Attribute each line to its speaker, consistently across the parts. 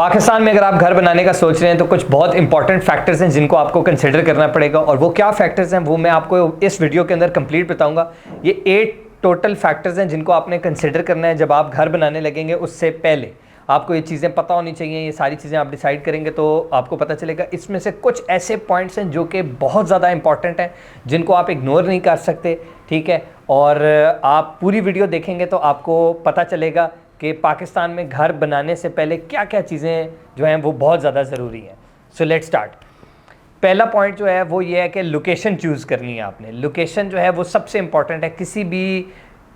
Speaker 1: पाकिस्तान में अगर आप घर बनाने का सोच रहे हैं तो कुछ बहुत इंपॉर्टेंट फैक्टर्स हैं जिनको आपको कंसिडर करना पड़ेगा, और वो क्या फैक्टर्स हैं वो मैं आपको इस वीडियो के अंदर कंप्लीट बताऊंगा। ये 8 टोटल फैक्टर्स हैं जिनको आपने कंसिडर करना है जब आप घर बनाने लगेंगे। उससे पहले आपको ये चीज़ें पता होनी चाहिए। ये सारी चीज़ें आप डिसाइड करेंगे तो आपको पता चलेगा। इसमें से कुछ ऐसे पॉइंट्स हैं जो कि बहुत ज़्यादा इंपॉर्टेंट हैं, जिनको आप इग्नोर नहीं कर सकते, ठीक है। और आप पूरी वीडियो देखेंगे तो आपको पता चलेगा कि पाकिस्तान में घर बनाने से पहले क्या क्या चीज़ें जो हैं वो बहुत ज़्यादा ज़रूरी हैं। So let's start. पहला पॉइंट जो है वो ये है कि लोकेशन चूज़ करनी है आपने। लोकेशन जो है वो सबसे इंपॉर्टेंट है। किसी भी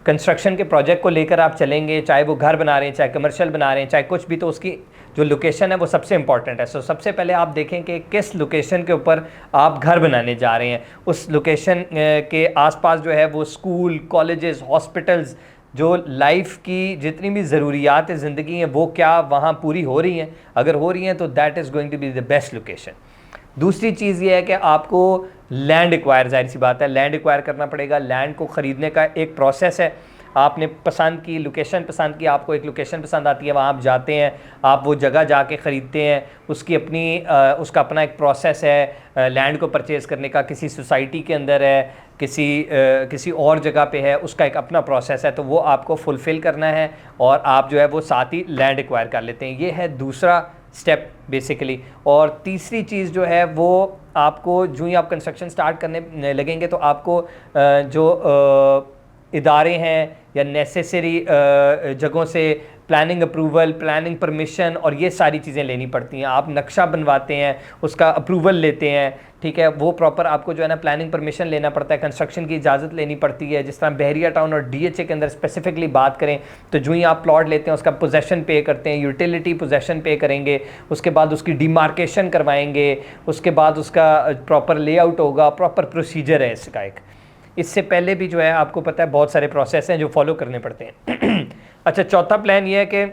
Speaker 1: कंस्ट्रक्शन के प्रोजेक्ट को लेकर आप चलेंगे, चाहे वो घर बना रहे हैं, चाहे कमर्शियल बना रहे हैं, चाहे कुछ भी, तो उसकी जो लोकेशन है वो सबसे इंपॉर्टेंट है। सो सबसे पहले आप देखें कि किस लोकेशन के ऊपर आप घर बनाने जा रहे हैं। उस लोकेशन के आसपास जो है वो स्कूल, कॉलेजेस, हॉस्पिटल्स, जो लाइफ की जितनी भी ज़रूरियात ज़िंदगी हैं वो क्या वहाँ पूरी हो रही हैं। अगर हो रही हैं तो that is going to be the best location. दूसरी चीज़ ये है कि आपको लैंड एक्वायर, जाहिर सी बात है, लैंड एक्वायर करना पड़ेगा। लैंड को ख़रीदने का एक प्रोसेस है। आपने पसंद की लोकेशन पसंद की, आपको एक लोकेशन पसंद आती है, वहाँ आप जाते हैं, आप वो जगह जाके ख़रीदते हैं। उसकी अपनी उसका अपना एक प्रोसेस है लैंड को परचेज़ करने का। किसी सोसाइटी के अंदर है, किसी और जगह पे है, उसका एक अपना प्रोसेस है, तो वो आपको फुलफ़िल करना है और आप जो है वो साथ ही लैंड एक्वायर कर लेते हैं। ये है दूसरा स्टेप बेसिकली। और तीसरी चीज़ जो है वो आपको जो ही आप कंस्ट्रक्शन स्टार्ट करने लगेंगे तो आपको जो इदारे हैं या नेसेसरी जगहों से प्लानिंग अप्रूवल, प्लानिंग परमिशन और ये सारी चीज़ें लेनी पड़ती हैं। आप नक्शा बनवाते हैं, उसका अप्रूवल लेते हैं, ठीक है, वो प्रॉपर आपको जो है ना प्लानिंग परमिशन लेना पड़ता है, कंस्ट्रक्शन की इजाज़त लेनी पड़ती है। जिस तरह बहरिया टाउन और डीएचए के अंदर स्पेसिफिकली बात करें तो जो ही आप प्लॉट लेते हैं उसका पोजेसन पे करते हैं, यूटिलिटी पोजेसन पे करेंगे, उसके बाद उसकी डिमार्केशन करवाएंगे, उसके बाद उसका प्रॉपर लेआउट होगा, प्रॉपर प्रोसीजर है इसका एक। इससे पहले भी जो है आपको पता है बहुत सारे प्रोसेस हैं जो फॉलो करने पड़ते हैं। अच्छा, चौथा प्लान ये है कि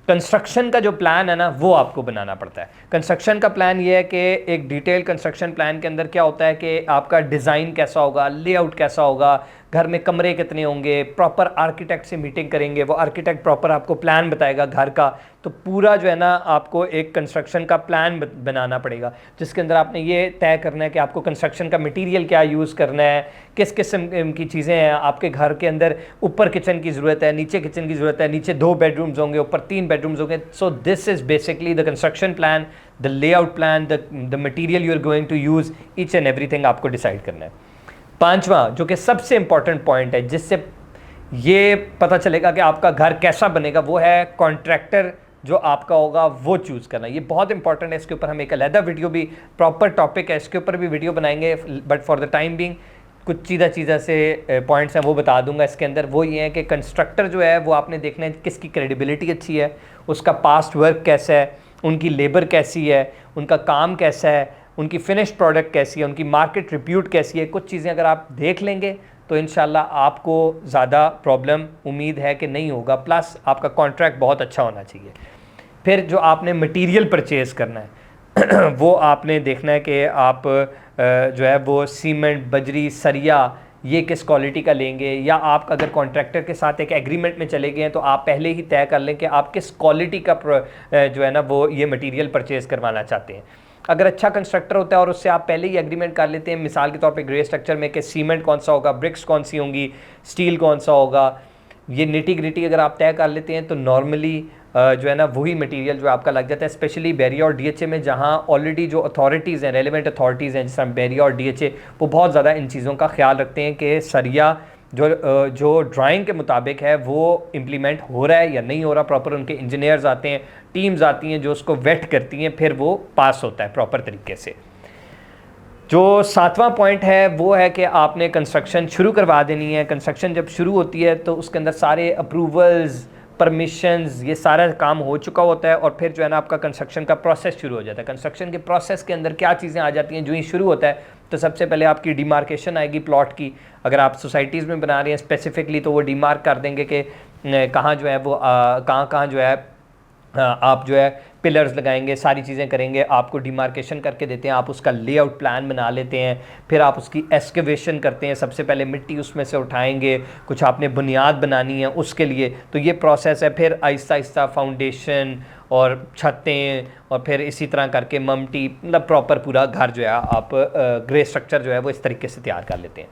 Speaker 1: कंस्ट्रक्शन का जो प्लान है ना वो आपको बनाना पड़ता है। कंस्ट्रक्शन का प्लान ये है कि एक डिटेल कंस्ट्रक्शन प्लान के अंदर क्या होता है कि आपका डिज़ाइन कैसा होगा, लेआउट कैसा होगा, घर में कमरे कितने होंगे, प्रॉपर आर्किटेक्ट से मीटिंग करेंगे, वो आर्किटेक्ट प्रॉपर आपको प्लान बताएगा घर का। तो पूरा जो है ना आपको एक कंस्ट्रक्शन का प्लान बनाना पड़ेगा, जिसके अंदर आपने ये तय करना है कि आपको कंस्ट्रक्शन का मटेरियल क्या यूज़ करना है, किस किस्म की चीज़ें हैं आपके घर के अंदर। ऊपर किचन की ज़रूरत है, नीचे किचन की ज़रूरत है, नीचे 2 बेडरूम्स होंगे, ऊपर 3 बेडरूम्स होंगे। So this is basically the construction plan, the layout plan, the material you are going to use, each and everything आपको डिसाइड करना है। पांचवा जो कि सबसे इंपॉर्टेंट पॉइंट है, जिससे ये पता चलेगा कि आपका घर कैसा बनेगा, वो है कॉन्ट्रैक्टर जो आपका होगा वो चूज़ करना। ये बहुत इंपॉर्टेंट है। इसके ऊपर हम एक अलग वीडियो भी, प्रॉपर टॉपिक है, इसके ऊपर भी वीडियो बनाएंगे, but for the time being कुछ चीज़ा से पॉइंट्स हैं वो बता दूंगा इसके अंदर। वो ये है कि कंस्ट्रक्टर जो है वो आपने देखना है किसकी क्रेडिबिलिटी अच्छी है, उसका पास्ट वर्क कैसा है, उनकी लेबर कैसी है, उनका काम कैसा है, उनकी फिनिश्ड प्रोडक्ट कैसी है, उनकी मार्केट रिप्यूट कैसी है। कुछ चीज़ें अगर आप देख लेंगे तो इंशाल्लाह आपको ज़्यादा प्रॉब्लम उम्मीद है कि नहीं होगा। प्लस आपका कॉन्ट्रैक्ट बहुत अच्छा होना चाहिए। फिर जो आपने मटेरियल परचेज़ करना है वो आपने देखना है कि आप जो है वो सीमेंट, बजरी, सरिया ये किस क्वालिटी का लेंगे, या आप अगर कॉन्ट्रैक्टर के साथ एक एग्रीमेंट में चले गए हैं तो आप पहले ही तय कर लें कि आप किस क्वालिटी का जो है ना वो ये मटेरियल परचेज़ करवाना चाहते हैं। अगर अच्छा कंस्ट्रक्टर होता है और उससे आप पहले ही एग्रीमेंट कर लेते हैं, मिसाल के तौर पे ग्रे स्ट्रक्चर में, कि सीमेंट कौन सा होगा, ब्रिक्स कौन सी होंगी, स्टील कौन सा होगा, ये निटी ग्रिटी अगर आप तय कर लेते हैं तो नॉर्मली जो है ना वही मटेरियल जो आपका लग जाता है। स्पेशली बहरिया और डीएचए में, जहाँ ऑलरेडी जो अथॉरिटीज़ हैं, रेलिवेंट अथॉरिटीज़ हैं, जैसे बहरिया और डीएचए, वो बहुत ज़्यादा इन चीज़ों का ख्याल रखते हैं कि सरिया जो ड्राइंग के मुताबिक है वो इम्प्लीमेंट हो रहा है या नहीं हो रहा। प्रॉपर उनके इंजीनियर्स आते हैं, टीम्स आती हैं जो उसको वेट करती हैं, फिर वो पास होता है प्रॉपर तरीके से। जो 7वां पॉइंट है वो है कि आपने कंस्ट्रक्शन शुरू करवा देनी है। कंस्ट्रक्शन जब शुरू होती है तो उसके अंदर सारे अप्रूवल्स, परमिशंस, ये सारा काम हो चुका होता है, और फिर जो है ना आपका कंस्ट्रक्शन का प्रोसेस शुरू हो जाता है। कंस्ट्रक्शन के प्रोसेस के अंदर क्या चीज़ें आ जाती हैं जो ही शुरू होता है, तो सबसे पहले आपकी डिमार्केशन आएगी प्लॉट की। अगर आप सोसाइटीज़ में बना रहे हैं स्पेसिफिकली तो वो डिमार्क कर देंगे कि कहाँ जो है वो कहाँ जो है आप जो है पिलर्स लगाएंगे, सारी चीज़ें करेंगे, आपको डिमार्केशन करके देते हैं, आप उसका लेआउट प्लान बना लेते हैं, फिर आप उसकी एक्सकवेशन करते हैं, सबसे पहले मिट्टी उसमें से उठाएंगे, कुछ आपने बुनियाद बनानी है उसके लिए, तो ये प्रोसेस है। फिर आहिस्ता आहिस्ता फाउंडेशन और छतें और फिर इसी तरह करके ममटी, मतलब प्रॉपर पूरा घर जो है आप ग्रे स्ट्रक्चर जो है वो इस तरीके से तैयार कर लेते हैं।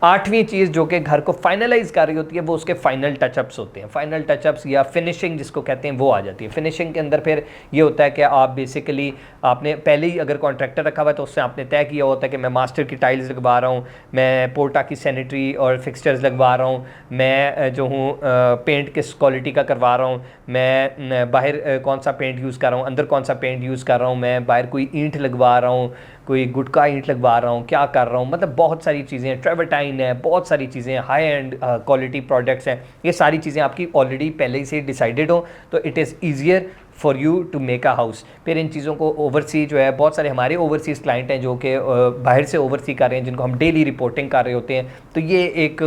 Speaker 1: आठवीं चीज़ जो कि घर को फाइनलाइज कर रही होती है वो उसके फाइनल टचअप्स होते हैं। फाइनल टचअप्स या फिनिशिंग जिसको कहते हैं वो आ जाती है। फिनिशिंग के अंदर फिर ये होता है कि आप बेसिकली आपने पहले ही अगर कॉन्ट्रैक्टर रखा हुआ है तो उससे आपने तय किया होता है कि मैं मास्टर की टाइल्स लगवा रहा हूँ, मैं पोर्टा की सैनिटरी और फिक्सचर्स लगवा रहा हूँ, मैं जो हूँ पेंट किस क्वालिटी का करवा रहा हूँ, मैं बाहर कौन सा पेंट यूज़ कर रहा हूँ, अंदर कौन सा पेंट यूज़ कर रहा हूँ, मैं बाहर कोई ईंट लगवा रहा हूँ, कोई गुटका ईंट लगवा रहा हूँ, क्या कर रहा हूँ, मतलब बहुत सारी चीज़ें हैं, ट्रेवर्टाइन है, बहुत सारी चीज़ें, हाई एंड क्वालिटी प्रोडक्ट्स हैं, ये सारी चीज़ें आपकी ऑलरेडी पहले ही से डिसाइडेड हो तो it is easier for you to make a house. फिर इन चीज़ों को ओवरसी जो है, बहुत सारे हमारे ओवरसीज़ क्लाइंट हैं जो कि बाहर से ओवरसी कर रहे हैं, जिनको हम डेली रिपोर्टिंग कर रहे होते हैं, तो ये एक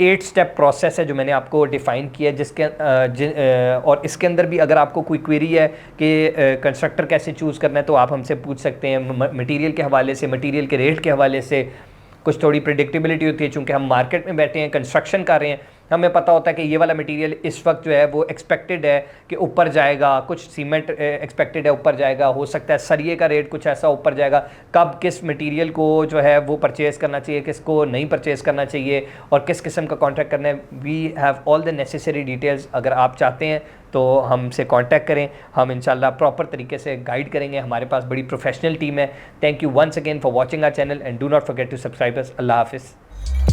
Speaker 1: 8 स्टेप प्रोसेस है जो मैंने आपको डिफ़ाइन किया है, जिसके और इसके अंदर भी अगर आपको कोई क्वेरी है कि कंस्ट्रक्टर कैसे चूज़ करना है तो आप हमसे पूछ सकते हैं, मटेरियल के हवाले से, मटेरियल के रेट के हवाले से। कुछ थोड़ी प्रेडिक्टेबिलिटी होती है, चूँकि हम मार्केट में बैठे हैं, कंस्ट्रक्शन कर रहे हैं, हमें पता होता है कि ये वाला मटेरियल इस वक्त जो है वो एक्सपेक्टेड है कि ऊपर जाएगा, कुछ सीमेंट एक्सपेक्टेड है ऊपर जाएगा, हो सकता है सरिये का रेट कुछ ऐसा ऊपर जाएगा, कब किस मटेरियल को जो है वो परचेज़ करना चाहिए, किसको नहीं परचेज़ करना चाहिए और किस किस्म का कॉन्ट्रैक्ट करना है। We have all the necessary details. अगर आप चाहते हैं तो हमसे कांटेक्ट करें, हम इंशाल्लाह प्रॉपर तरीके से गाइड करेंगे। हमारे पास बड़ी प्रोफेशनल टीम है। Thank you once again for watching our channel and do not forget to subscribe us. अल्लाह हाफिज़।